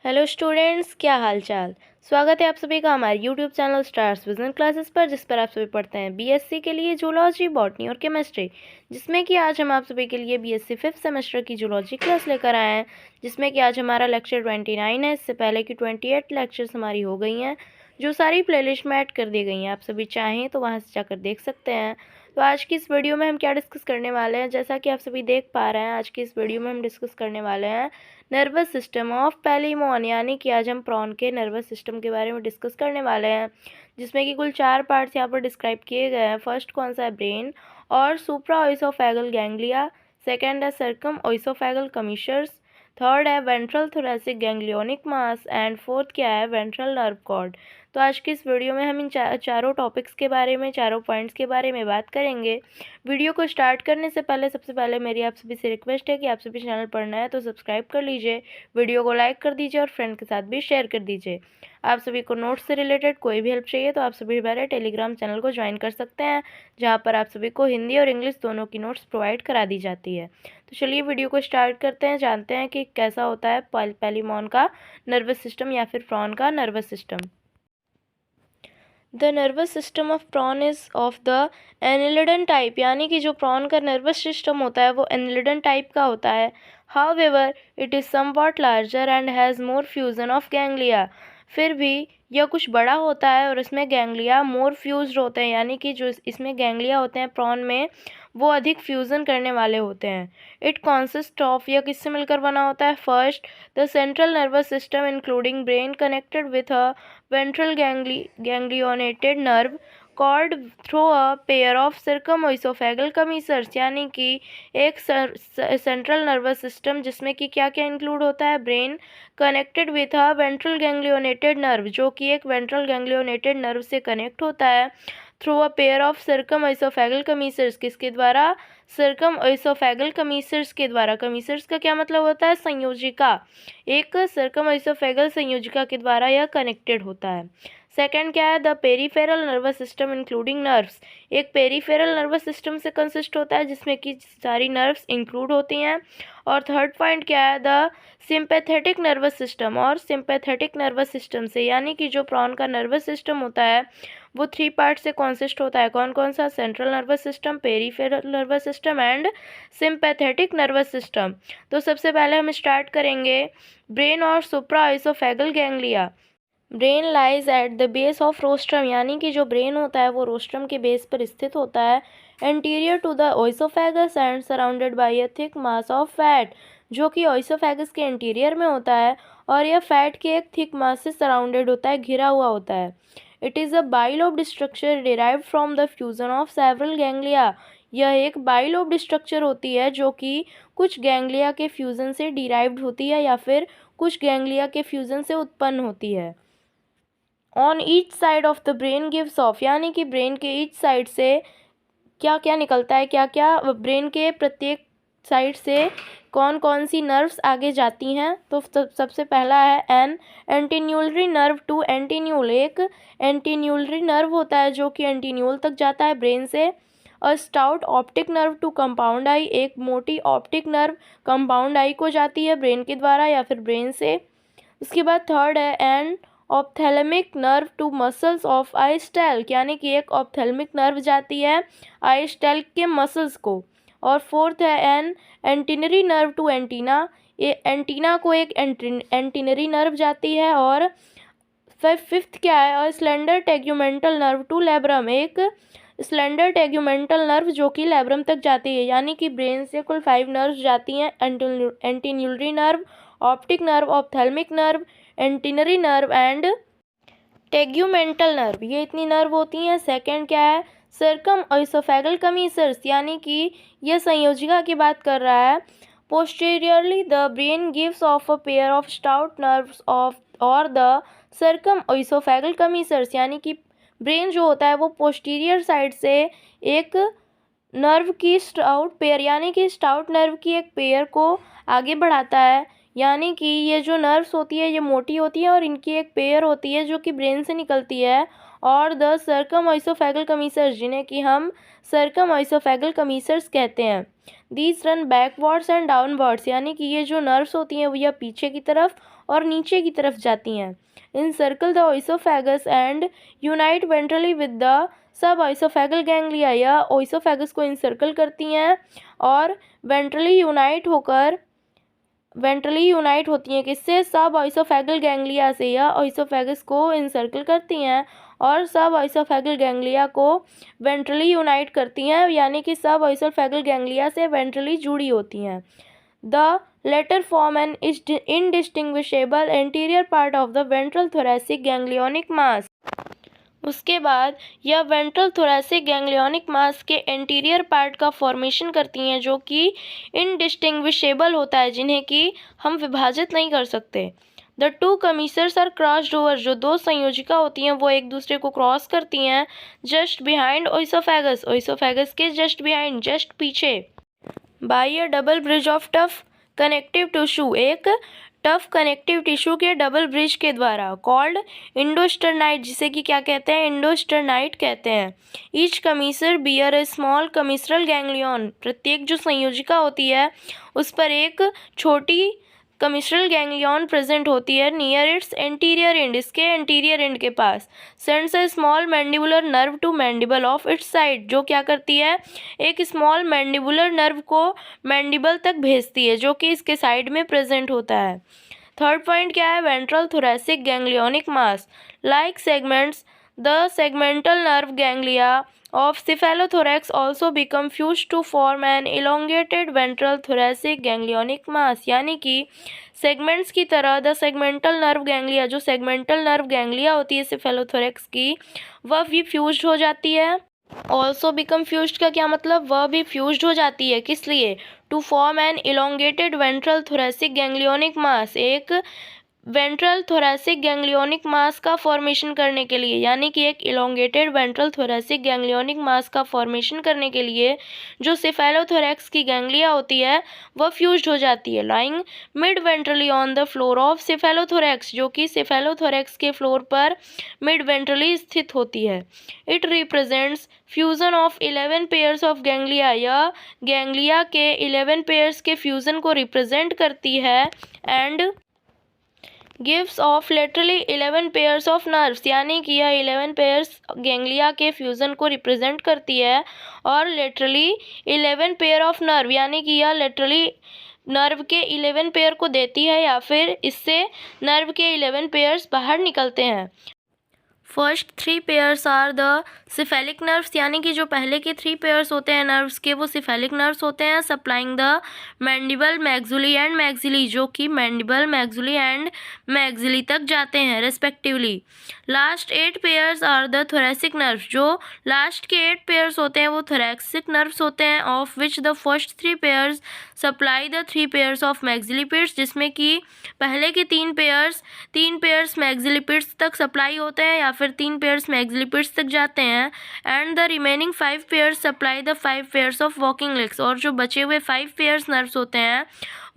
Hello students, क्या हाल चाल। स्वागत है आप सभी का हमारे YouTube channel stars vision classes पर, जिस पर आप सभी पढ़ते हैं बीएससी के लिए जूलॉजी, बॉटनी और केमिस्ट्री। जिसमें कि आज हम आप सभी के लिए बीएससी 5th सेमेस्टर की जूलॉजी क्लास लेकर आए हैं, जिसमें कि आज हमारा लेक्चर 29 है। इससे पहले की 28 लेक्चर्स हमारी हो गई हैं, जो सारी प्लेलिस्ट में ऐड कर दी गई हैं। आप सभी चाहें तो वहाँ से जाकर देख सकते हैं। तो आज की इस वीडियो में हम क्या डिस्कस करने वाले हैं, जैसा कि आप सभी देख पा रहे हैं, आज की इस वीडियो में हम डिस्कस करने वाले हैं नर्वस सिस्टम ऑफ पैलीमोन, यानी कि आज हम प्रॉन के नर्वस सिस्टम के बारे में डिस्कस करने वाले हैं, जिसमें कि कुल 4 पार्ट्स यहाँ पर डिस्क्राइब किए गए हैं। फर्स्ट कौन सा है, ब्रेन और सुप्रा ओइसोफेगल गैंग्लिया। सेकेंड है सर्कम ओइसोफेगल कमीशर्स। थर्ड है ventral thoracic ganglionic mass and fourth क्या है, वेंट्रल नर्व कॉर्ड। तो आज की इस वीडियो में हम इन चारों टॉपिक्स के बारे में, चारों पॉइंट्स के बारे में बात करेंगे। वीडियो को स्टार्ट करने से पहले सबसे पहले मेरी आप सभी से रिक्वेस्ट है कि आप सभी चैनल पर नए हैं तो सब्सक्राइब कर लीजिए, वीडियो को लाइक कर दीजिए और फ्रेंड के साथ भी शेयर कर दीजिए। आप सभी को नोट्स से रिलेटेड कोई भी हेल्प चाहिए तो आप सभी मेरे टेलीग्राम चैनल को ज्वाइन कर सकते हैं, जहाँ पर आप सभी को हिंदी और इंग्लिश दोनों की नोट्स प्रोवाइड करा दी जाती है। तो चलिए वीडियो को स्टार्ट करते हैं, जानते हैं कि कैसा होता है पैलीमोन का नर्वस सिस्टम या फिर प्रॉन का nervous system. The nervous system of prawn is of the annelidan type, यानी कि जो प्रॉन का नर्वस सिस्टम होता है वो एनिलिडन टाइप का होता है। However it is somewhat larger and has more fusion of ganglia. फिर भी यह कुछ बड़ा होता है और इसमें गैंग्लिया मोर फ्यूज्ड होते हैं, यानी कि जो इसमें गैंग्लिया होते हैं प्रॉन में, वो अधिक फ्यूज़न करने वाले होते हैं। इट कॉन्सिस्ट ऑफ, यह किससे मिलकर बना होता है। First, the central nervous system including brain connected with a ventral ganglionated nerve cord through a pair of circumoesophageal commissures, यानी कि एक सेंट्रल नर्वस सिस्टम जिसमें कि क्या क्या इंक्लूड होता है, brain connected with a ventral ganglionated nerve, जो कि एक वेंट्रल गैंग्लियोनेटेड नर्व से कनेक्ट होता है, through a pair of circumoesophageal commissures, किसके द्वारा, सर्कमओइसोफेगल कमीसर्स के द्वारा। कमीसर्स का क्या मतलब होता है, संयोजिका। एक सर्कमओइसोफेगल संयोजिका के द्वारा यह कनेक्टेड होता है। सेकंड क्या है, the peripheral nervous system including nerves, एक पेरीफेरल नर्वस सिस्टम से कंसिस्ट होता है जिसमें कि सारी नर्व्स इंक्लूड होती हैं। और थर्ड पॉइंट क्या है, द सिंपैथेटिक नर्वस सिस्टम, और सिंपैथेटिक नर्वस सिस्टम से, यानी कि जो प्रॉन का नर्वस सिस्टम होता है वो 3 पार्ट से कंसिस्ट होता है। कौन कौन सा, central nervous system, peripheral nervous system and sympathetic nervous system. तो सबसे पहले हम स्टार्ट करेंगे ब्रेन और supra oesophageal ganglia. Brain lies at the base of rostrum, यानी कि जो ब्रेन होता है वो रोस्ट्रम के बेस पर स्थित होता है, anterior to the oesophagus and surrounded by a thick mass of fat, जो कि ओइसोफेगस के इंटीरियर में होता है और यह फैट के एक थिक मास से सराउंडेड होता है, घिरा हुआ होता है। It is a bilobed structure derived from the fusion of several ganglia, यह एक बाइलोब्ड स्ट्रक्चर होती है जो कि कुछ गैंग्लिया के फ्यूजन से डिराइव्ड होती है या फिर कुछ गैंग्लिया के फ्यूजन से उत्पन्न होती है। On each side of the brain gives off, यानी कि ब्रेन के ईच साइड से क्या क्या निकलता है, क्या क्या ब्रेन के प्रत्येक साइड से कौन कौन सी नर्व्स आगे जाती हैं। तो सबसे पहला है एन एंटीन्यूलरी नर्व टू एंटीन्यूल, एक एंटीन्यूलरी नर्व होता है जो कि एंटीन्यूल तक जाता है ब्रेन से। और stout optic nerve to compound eye, एक मोटी ऑप्टिक नर्व कंपाउंड आई को जाती है ब्रेन के द्वारा या फिर ब्रेन से। उसके बाद थर्ड है an ophthalmic nerve to muscles of eye stalk, यानी कि एक ऑप्थेलमिक नर्व जाती है आई स्टैल्क के मसल्स को। और फोर्थ है एन एंटीनरी नर्व टू एंटीना, ये एंटीना को एक एंटीनरी नर्व जाती है। और फिफ्थ क्या है, और स्लेंडर टेग्यूमेंटल नर्व टू लेब्रम, एक स्लेंडर टेग्यूमेंटल नर्व जो कि लेब्रम तक जाती है, यानी कि ब्रेन से कुल 5 नर्व्स जाती हैं, antennulary nerve, optic nerve, ophthalmic nerve, antennary nerve and tegumental nerve, ये इतनी नर्व होती हैं। सेकंड क्या है, सर्कम ओइसोफेगल कमीसर्स, यानी कि यह संयोजिका की बात कर रहा है। Posteriorly the brain gives of a pair of stout nerves of और द सर्कम ओइसोफेगल कमीसर्स, यानी कि ब्रेन जो होता है वो पोस्टीरियर साइड से एक नर्व की स्टाउट पेयर, यानी कि स्टाउट नर्व की एक पेयर को आगे बढ़ाता है, यानी कि ये जो नर्व्स होती है ये मोटी होती है और इनकी एक पेयर होती है जो कि ब्रेन से निकलती है। और द सर्कम ओइसोफेगल कमीसर्स, जिन्हें कि हम सर्कम ओइसोफेगल कमीसर्स कहते हैं। These run backwards and downwards, यानी कि ये जो नर्व्स होती हैं वो या पीछे की तरफ और नीचे की तरफ जाती हैं। Encircle the oesophagus and unite ventrally with the sub oesophageal ganglia, या ओइसोफेगस को इंसर्कल करती हैं और वेंट्रली यूनाइट होती हैं किससे? सब ओइसोफेगल गैंग्लिया से, या ओइसोफेगस को इंसर्कल करती हैं और सब ओइसोफेगल गैंग्लिया को वेंट्रली यूनाइट करती हैं, यानी कि सब ओइसोफेगल गैंग्लिया से वेंट्रली जुड़ी होती हैं। The latter form an indistinguishable anterior part of the ventral thoracic ganglionic mass. उसके बाद यह वेंट्रल थोरैसिक गैंग्लियोनिक मास के एंटीरियर पार्ट का फॉर्मेशन करती हैं, जो कि इनडिस्टिंग्विशेबल होता है, जिन्हें कि हम विभाजित नहीं कर सकते। The two commissures are crossed over, जो दो संयोजिका होती हैं वो एक दूसरे को क्रॉस करती हैं जस्ट बिहाइंड ओइसोफेगस, ओइसोफेगस के जस्ट बिहाइंड, जस्ट पीछे। By a double bridge of tough connective tissue, एक टफ कनेक्टिव टिश्यू के डबल ब्रिज के द्वारा, कॉल्ड इंडोस्टर्नाइट, जिसे कि क्या कहते हैं? इंडोस्टर्नाइट कहते हैं। ईच कमीसर बियर ए स्मॉल कमीसरल गैंग्लियन, प्रत्येक जो संयोजिका होती है उस पर एक छोटी कमीसरल गैंग्लियन प्रेजेंट होती है नियर इट्स एंटीरियर एंड, इसके एंटीरियर एंड के पास। Sends a small mandibular nerve to mandible of its side, जो क्या करती है? एक स्मॉल मैंडिबुलर नर्व को मैंडिबल तक भेजती है, जो कि इसके साइड में प्रेजेंट होता है। थर्ड पॉइंट क्या है? Ventral thoracic ganglionic mass like segments, the segmental nerve ganglia of cephalothorax also become fused to form an elongated ventral thoracic ganglionic mass, यानी कि सेगमेंट्स की तरह द सेगमेंटल नर्व गैंग्लिया, जो segmental nerve ganglia होती है cephalothorax की, वह भी फ्यूज्ड हो जाती है। ऑल्सो बिकम फ्यूज्ड का क्या मतलब? वह भी फ्यूज्ड हो जाती है, किस लिए? To form an elongated ventral thoracic ganglionic mass, एक वेंट्रल थोरैसिक गैंग्लियोनिक मास का फॉर्मेशन करने के लिए, यानी कि एक इलोंगेटेड वेंट्रल थोरैसिक गैंग्लियोनिक मास का फॉर्मेशन करने के लिए जो सेफेलोथोरैक्स की गैंग्लिया होती है वह फ्यूज्ड हो जाती है। Lying mid ventrally on the floor of cephalothorax, जो कि सेफेलोथोरैक्स के फ्लोर पर मिड वेंट्रली स्थित होती है। It represents fusion of 11 pairs of ganglia, या गैंग्लिया के 11 पेयर्स के फ्यूजन को रिप्रेजेंट करती है। And gives off laterally 11 pairs of nerves, यानी कि यह 11 पेयर्स गैंग्लिया के फ्यूजन को रिप्रेजेंट करती है, और लेटरली 11 पेयर ऑफ नर्व, यानी कि यह लेटरली नर्व के 11 पेयर को देती है, या फिर इससे नर्व के 11 पेयर्स बाहर निकलते हैं। First 3 pairs are the cephalic nerves, यानी कि जो पहले के 3 पेयर्स होते हैं नर्व्स के वो सिफेलिक नर्व्स होते हैं, supplying the mandible, maxillae and maxillae, जो कि मैंडिबल, मैक्सिली एंड मैक्सिली तक जाते हैं respectively. Last 8 pairs are the thoracic nerves, जो लास्ट के 8 पेयर्स होते हैं वो थोरैसिक नर्व्स होते हैं, of which the first 3 pairs supply the 3 pairs of maxillipeds, जिसमें कि पहले के 3 पेयर्स मैक्सिलिपिड्स तक सप्लाई होते हैं, या फिर 3 पेयर्स मैक्सिलिपिड्स तक जाते हैं। And the remaining 5 pairs supply the 5 pairs of walking legs, और जो बचे हुए 5 पेयर्स नर्व्स होते हैं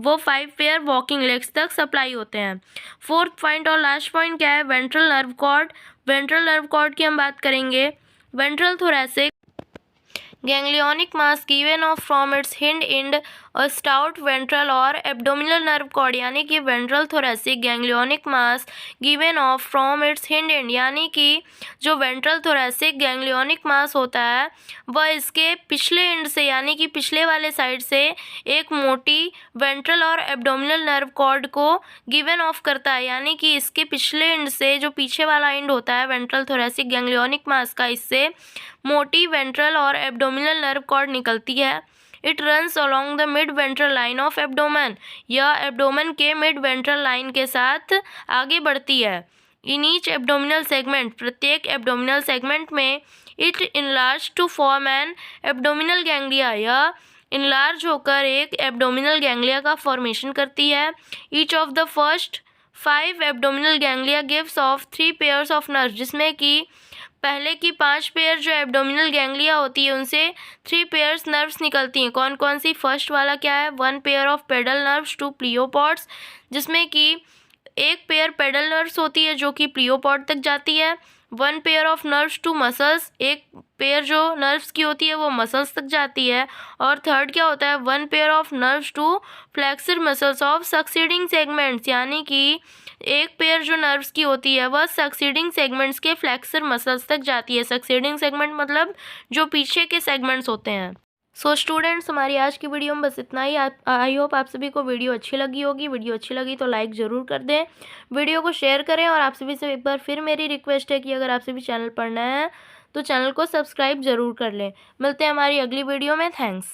वो 5 पेयर वॉकिंग लेग्स तक सप्लाई होते हैं। फोर्थ पॉइंट और लास्ट पॉइंट क्या है? Ventral nerve cord. Ventral nerve cord की हम बात करेंगे। Ventral thoracic ganglionic mass given off from its hind end a stout ventral और abdominal nerve cord, यानी कि ventral thoracic ganglionic mass given off from its hind end, यानी कि जो ventral thoracic ganglionic mass होता है वह इसके पिछले एंड से, यानी कि पिछले वाले साइड से एक मोटी वेंट्रल और एब्डोमिनल नर्व कॉर्ड को गिवन ऑफ करता है, यानी कि इसके पिछले एंड से जो पीछे वाला एंड होता है वेंट्रल थोरैसिक गैंग्लियोनिक मास का, इससे मोटी वेंट्रल और एब्डोमिनल नर्व कॉर्ड निकलती है। It runs along the mid ventral line of abdomen, यह एब्डोमेन के मिड वेंट्रल लाइन के साथ आगे बढ़ती है। इन ईच एब्डोमिनल सेगमेंट, प्रत्येक एब्डोमिनल सेगमेंट में it enlarge to form an abdominal ganglia, यह इनलार्ज होकर एक एब्डोमिनल गैंग्लिया का फॉर्मेशन करती है। Each of the first 5 abdominal ganglia gives off 3 pairs of nerve, जिसमें कि पहले की 5 पेयर जो एब्डोमिनल गैंग्लिया होती है उनसे 3 पेयर्स नर्व्स निकलती हैं। कौन कौन सी? फर्स्ट वाला क्या है? 1 pair of pedal nerves to pleopods, जिसमें कि एक पेयर पेडल नर्व्स होती है जो कि प्लियोपॉड तक जाती है। One pair of nerves to muscles, एक पेयर जो नर्व्स की होती है वो मसल्स तक जाती है। और थर्ड क्या होता है, one pair of nerves to flexor muscles of succeeding segments, यानी कि एक पेयर जो नर्व्स की होती है वह सक्सीडिंग सेगमेंट्स के फ्लेक्सर मसल्स तक जाती है। सक्सीडिंग सेगमेंट मतलब जो पीछे के सेगमेंट्स होते हैं। सो स्टूडेंट्स, हमारी आज की वीडियो में बस इतना ही। आई होप आप सभी को वीडियो अच्छी लगी होगी। वीडियो अच्छी लगी तो लाइक ज़रूर कर दें, वीडियो को शेयर करें, और आप सभी से एक बार फिर मेरी रिक्वेस्ट है कि अगर आप सभी चैनल पर नए हैं तो चैनल को सब्सक्राइब ज़रूर कर लें। मिलते हैं हमारी अगली वीडियो में। थैंक्स।